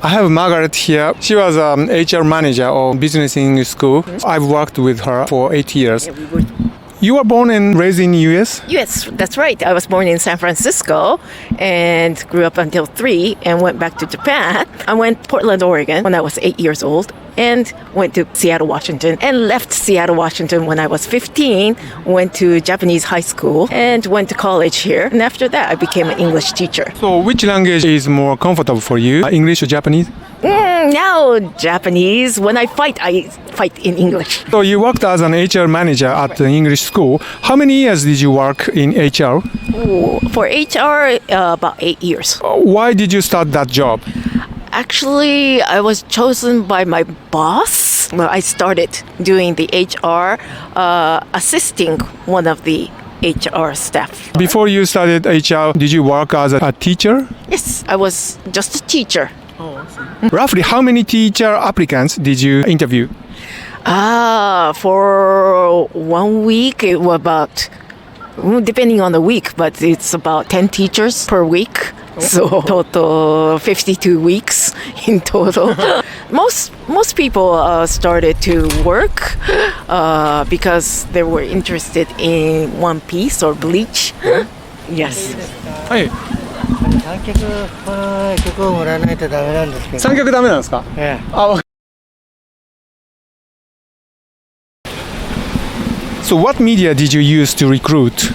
I have Margaret here. She was an HR manager of Business English School. I've worked with her for 8 years. You were born and raised in the U.S.? Yes, that's right. I was born in San Francisco and grew up until 3 and went back to Japan. I went to Portland, Oregon when I was 8 years old and went to Seattle, Washington, and left Seattle, Washington when I was 15, went to Japanese high school and went to college here. And after that, I became an English teacher. So which language is more comfortable for you, English or Japanese? Now Japanese. When I fight in English. So you worked as an HR manager at the English school. How many years did you work in HR? For HR, about 8 years. Why did you start that job? Actually, I was chosen by my boss. Well, I started doing the HR, assisting one of the HR staff. Before you started HR, did you work as a teacher? Yes, I was just a teacher. Roughly how many teacher applicants did you interview? For 1 week, it was about, depending on the week, but it's about 10 teachers per week. So total 52 weeks in total. Most people started to work because they were interested in One Piece or Bleach. Yes. はい。三脚をもらわないとダメなんですけど。三脚ダメなんですか？ええ。So what media did you use to recruit?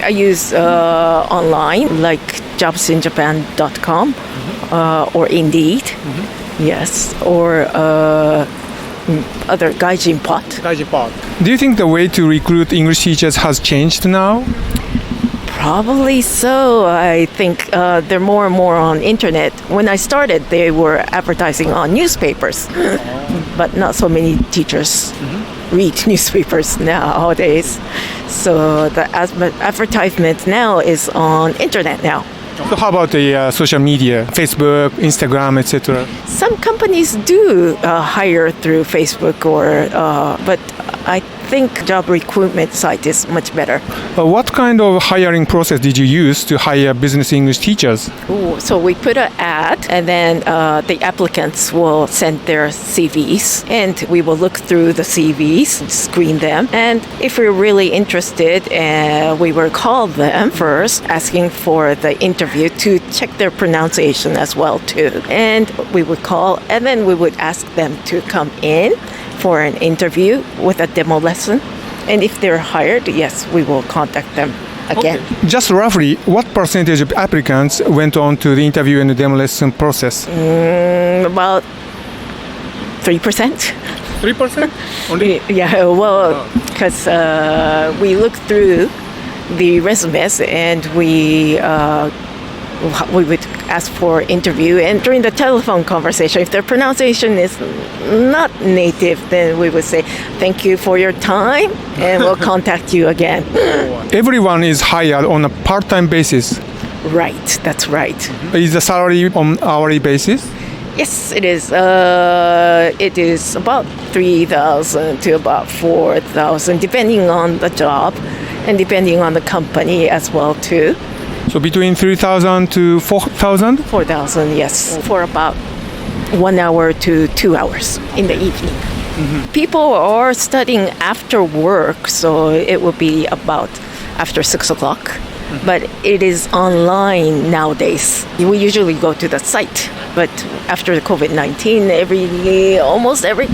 I use online like jobsinjapan.com or Indeed. Yes, or other Gaijin Pot. Do you think the way to recruit English teachers has changed now? Probably so. I think they're more and more on internet. When I started, they were advertising on newspapers, but not so many teachers read newspapers nowadays. So the advertisement now is on internet now. So how about the social media, Facebook, Instagram, etc.? Some companies do hire through Facebook but I think job recruitment site is much better. What kind of hiring process did you use to hire business English teachers? So we put an ad and then the applicants will send their CVs and we will look through the CVs, screen them. And if we're really interested, we will call them first, asking for the interview to check their pronunciation as well too. And we would call and then we would ask them to come in for an interview with a demo lesson. And if they're hired, yes, we will contact them again. Okay. Just roughly, what percentage of applicants went on to the interview and the demo lesson process? About 3%. 3%? Only? Yeah, well, because we look through the resumes and we would ask for interview, and during the telephone conversation, if their pronunciation is not native, then we would say thank you for your time and we'll contact you again. Everyone is hired on a part-time basis. Right, that's right. Is the salary on hourly basis? Yes, it is. It is about 3,000 to about 4,000, depending on the job and depending on the company as well too. So between 3,000 to 4,000? 4,000, yes, for about 1 hour to 2 hours in the evening. People are studying after work, so it will be about after 6 o'clock. But it is online nowadays. We usually go to the site, but after the COVID-19, almost every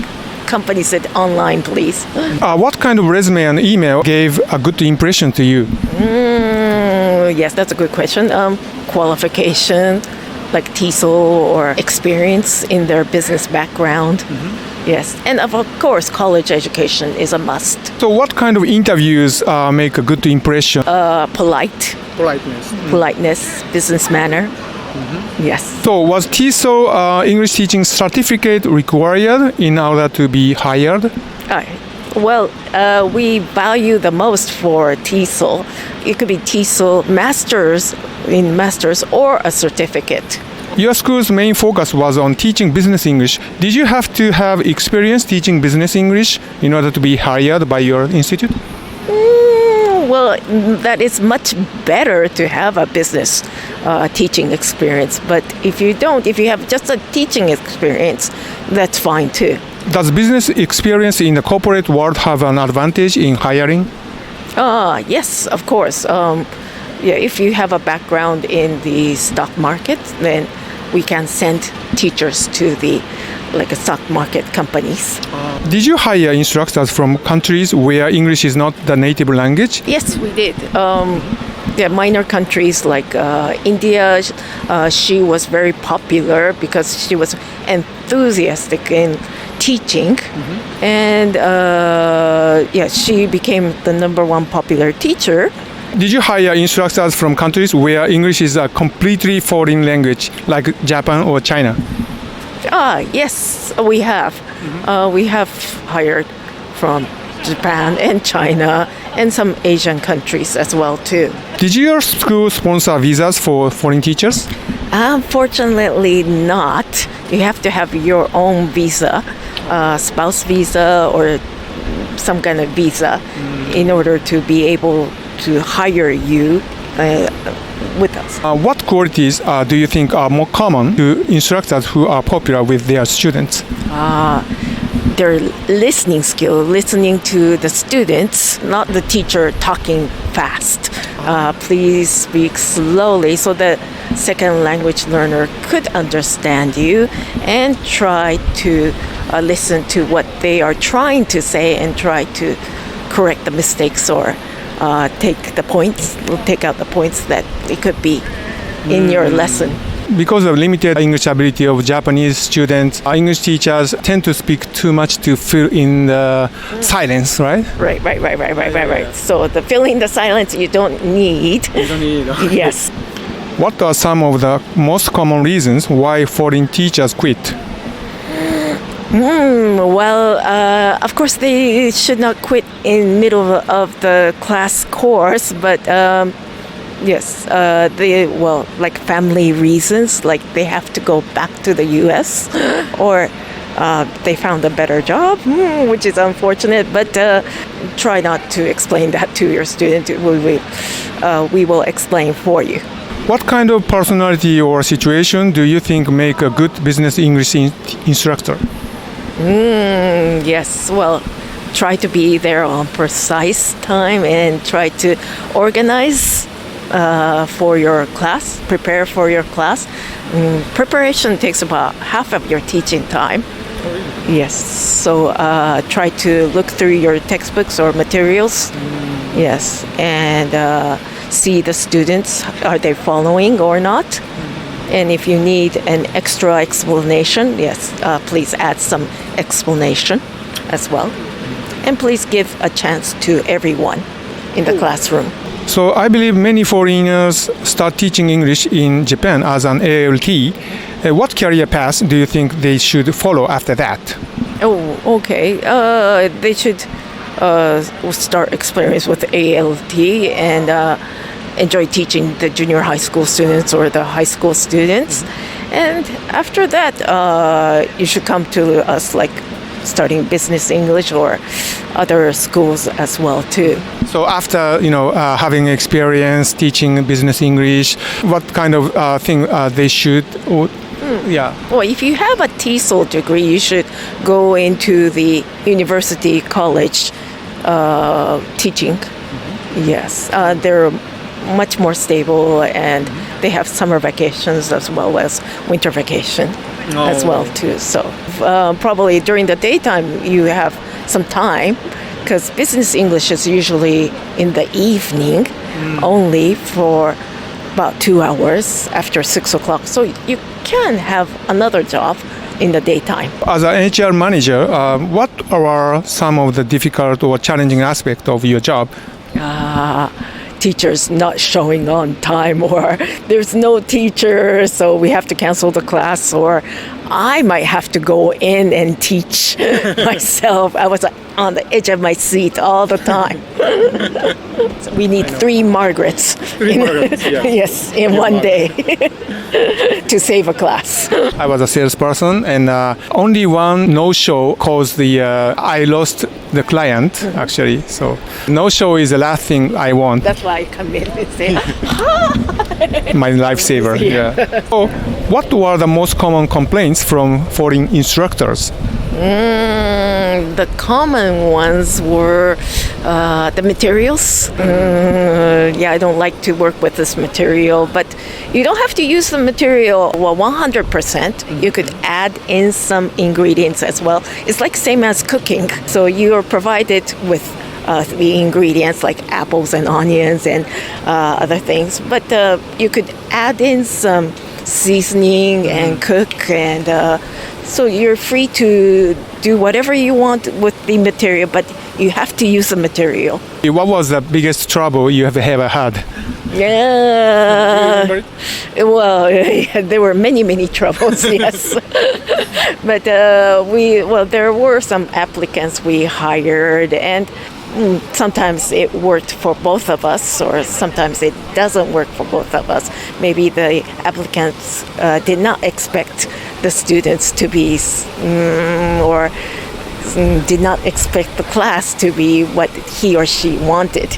company said online, please. What kind of resume and email gave a good impression to you? Yes, that's a good question. Qualification, like TESOL or experience in their business background. Yes, and of course, college education is a must. So what kind of interviews make a good impression? Politeness, business manner. Yes. So was TESOL English teaching certificate required in order to be hired? Well, we value the most for TESOL. It could be TESOL Masters or a certificate. Your school's main focus was on teaching business English. Did you have to have experience teaching business English in order to be hired by your institute? Well, that is much better to have a business teaching experience. But if you don't, if you have just a teaching experience, that's fine too. Does business experience in the corporate world have an advantage in hiring? Yes, of course. If you have a background in the stock market, then we can send teachers to the stock market companies. Did you hire instructors from countries where English is not the native language? Yes, we did. Minor countries like India, she was very popular because she was enthusiastic in teaching, and she became the number one popular teacher. Did you hire instructors from countries where English is a completely foreign language, like Japan or China? Yes, we have. We have hired from Japan and China and some Asian countries as well too. Did your school sponsor visas for foreign teachers? Unfortunately not. You have to have your own visa, spouse visa or some kind of visa in order to be able to hire you with us. What qualities do you think are more common to instructors who are popular with their students? Their listening skill, listening to the students, not the teacher talking fast. Please speak slowly so the second language learner could understand you and try to listen to what they are trying to say and try to correct the mistakes or take out the points that it could be in your lesson. Because of limited English ability of Japanese students, English teachers tend to speak too much to fill in the silence, right? Right. So the filling the silence you don't need. Yes. What are some of the most common reasons why foreign teachers quit? Of course, they should not quit in middle of the class course, but yes, like family reasons, like they have to go back to the U.S. or they found a better job, which is unfortunate. But try not to explain that to your student. We will explain for you. What kind of personality or situation do you think make a good business English instructor? Yes, well, try to be there on precise time and try to organize for your class, prepare for your class. Preparation takes about half of your teaching time. Yes, so try to look through your textbooks or materials. Yes, and see the students, are they following or not? And if you need an extra explanation, yes, please add some explanation as well. And please give a chance to everyone in the classroom. So I believe many foreigners start teaching English in Japan as an ALT. What career path do you think they should follow after that? Oh, okay. They should start experience with ALT and enjoy teaching the junior high school students or the high school students. And after that, you should come to us like studying business English or other schools as well too. So after having experience teaching business English, what kind of thing they should? Well, if you have a TESOL degree, you should go into the university college teaching. Yes, they're much more stable and they have summer vacations as well as winter vacation as well too. So probably during the daytime you have some time because business English is usually in the evening only for about 2 hours after 6 o'clock. So you can have another job in the daytime. As an HR manager, what are some of the difficult or challenging aspects of your job? Teachers not showing on time, or there's no teacher, so we have to cancel the class, or I might have to go in and teach myself. I was on the edge of my seat all the time. So we need 3 Margarets. Margarets, yeah. Yes, in one day. to save a class. I was a salesperson, and only one no-show caused I lost the client, actually. So no-show is the last thing I want. That's why I come in and say, My lifesaver. Yeah. So, what were the most common complaints from foreign instructors? the common ones were the materials. I don't like to work with this material, but you don't have to use the material 100%. You could add in some ingredients as well. It's like same as cooking. So you are provided with the ingredients like apples and onions and other things, but you could add in some seasoning and cook, and so you're free to do whatever you want with the material, but you have to use the material. What was the biggest trouble you have ever had? Yeah. Well, there were many troubles, yes. But there were some applicants we hired, and sometimes it worked for both of us, or sometimes it doesn't work for both of us. Maybe the applicants did not expect the students to be, or did not expect the class to be what he or she wanted.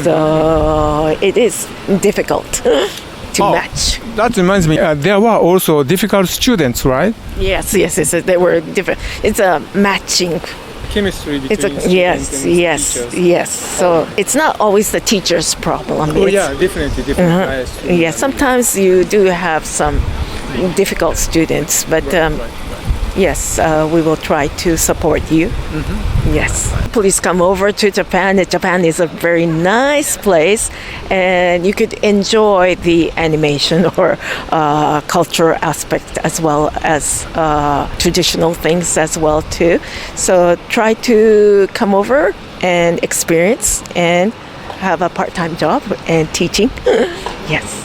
So it is difficult to match. That reminds me, there were also difficult students, right? Yes, they were different. It's a matching. Chemistry between students and teachers. Yes. So it's not always the teacher's problem. Oh, yeah, definitely. Yeah, sometimes you do have some difficult students, but yes, we will try to support you. Yes. Please come over to Japan. Japan is a very nice place, and you could enjoy the animation or cultural aspect as well as traditional things as well too. So try to come over and experience and have a part-time job and teaching. Yes.